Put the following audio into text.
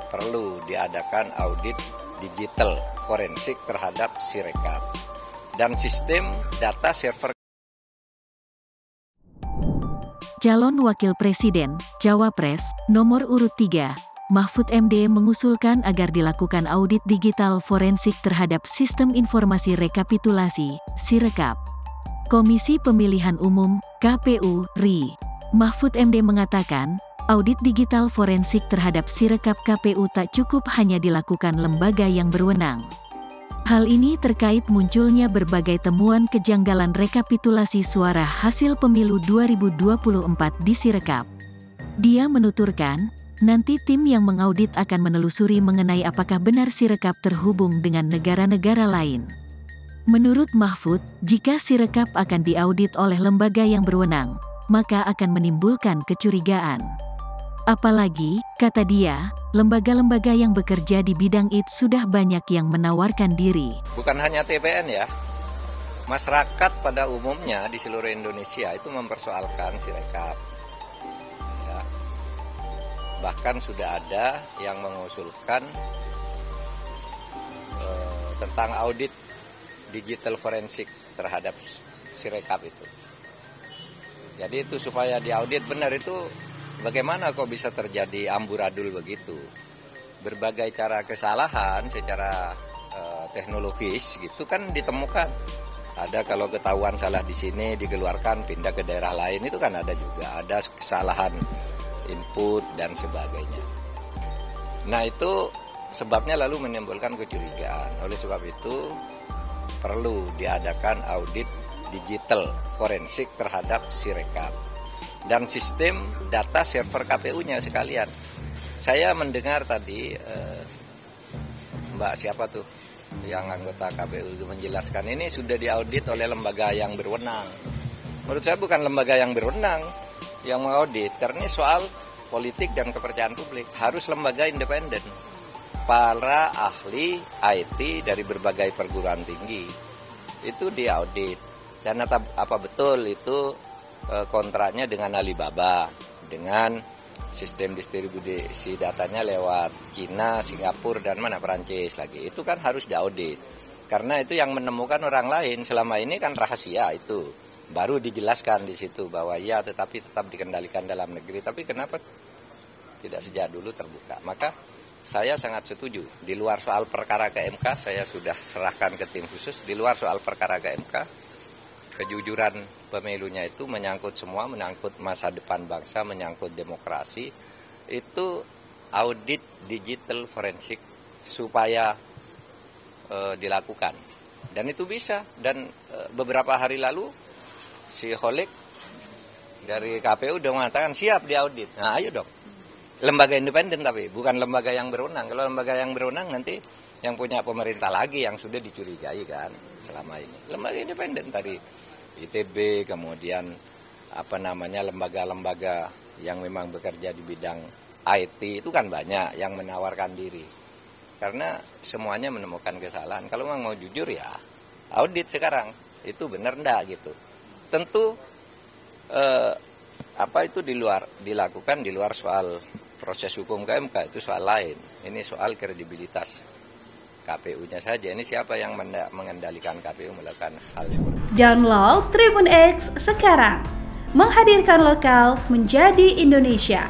perlu diadakan audit digital forensik terhadap Sirekap dan sistem data server. Calon Wakil Presiden, Cawapres, nomor urut 3, Mahfud MD mengusulkan agar dilakukan audit digital forensik terhadap Sistem Informasi Rekapitulasi, Sirekap. Komisi Pemilihan Umum, KPU, RI. Mahfud MD mengatakan, audit digital forensik terhadap Sirekap KPU tak cukup hanya dilakukan lembaga yang berwenang. Hal ini terkait munculnya berbagai temuan kejanggalan rekapitulasi suara hasil pemilu 2024 di Sirekap. Dia menuturkan, nanti tim yang mengaudit akan menelusuri mengenai apakah benar Sirekap terhubung dengan negara-negara lain. Menurut Mahfud, jika Sirekap akan diaudit oleh lembaga yang berwenang, maka akan menimbulkan kecurigaan. Apalagi, kata dia, lembaga-lembaga yang bekerja di bidang IT sudah banyak yang menawarkan diri. Bukan hanya TPN ya, masyarakat pada umumnya di seluruh Indonesia itu mempersoalkan Sirekap. Ya. Bahkan sudah ada yang mengusulkan tentang audit digital forensik terhadap Sirekap itu. Jadi itu supaya diaudit benar itu. Bagaimana kok bisa terjadi amburadul begitu? Berbagai cara kesalahan secara teknologis gitu kan ditemukan. Ada kalau ketahuan salah di sini dikeluarkan pindah ke daerah lain itu kan ada juga. Ada kesalahan input dan sebagainya. Nah itu sebabnya lalu menimbulkan kecurigaan. Oleh sebab itu perlu diadakan audit digital forensik terhadap Sirekap dan sistem data server KPU-nya sekalian. Saya mendengar tadi Mbak siapa tuh yang anggota KPU itu menjelaskan ini sudah diaudit oleh lembaga yang berwenang. Menurut saya bukan lembaga yang berwenang yang mengaudit, karena ini soal politik dan kepercayaan publik, harus lembaga independen. Para ahli IT dari berbagai perguruan tinggi itu diaudit. Dan apa betul itu kontraknya dengan Alibaba, dengan sistem distribusi datanya lewat Cina, Singapura, dan Perancis lagi. Itu kan harus diaudit. Karena itu yang menemukan orang lain selama ini kan rahasia itu. Baru dijelaskan di situ bahwa ya tetapi tetap dikendalikan dalam negeri. Tapi kenapa tidak sejak dulu terbuka? Maka saya sangat setuju. Di luar soal perkara ke MK, saya sudah serahkan ke tim khusus. Di luar soal perkara ke MK, kejujuran pemilunya itu menyangkut semua, menyangkut masa depan bangsa, menyangkut demokrasi. Itu audit digital forensik supaya dilakukan. Dan itu bisa. Dan beberapa hari lalu si Kholik dari KPU udah mengatakan siap diaudit. Nah ayo dong. Lembaga independen tapi bukan lembaga yang berwenang. Kalau lembaga yang berwenang nanti yang punya pemerintah lagi yang sudah dicurigai kan selama ini. Lembaga independen tadi ITB, kemudian lembaga-lembaga yang memang bekerja di bidang IT itu kan banyak yang menawarkan diri. Karena semuanya menemukan kesalahan. Kalau memang mau jujur ya audit sekarang itu benar enggak gitu. Tentu itu dilakukan di luar soal proses hukum ke MK, itu soal lain. Ini soal kredibilitas KPU-nya saja. Ini siapa yang mengendalikan KPU melakukan hal seperti itu. Download Tribun X sekarang. Menghadirkan lokal menjadi Indonesia.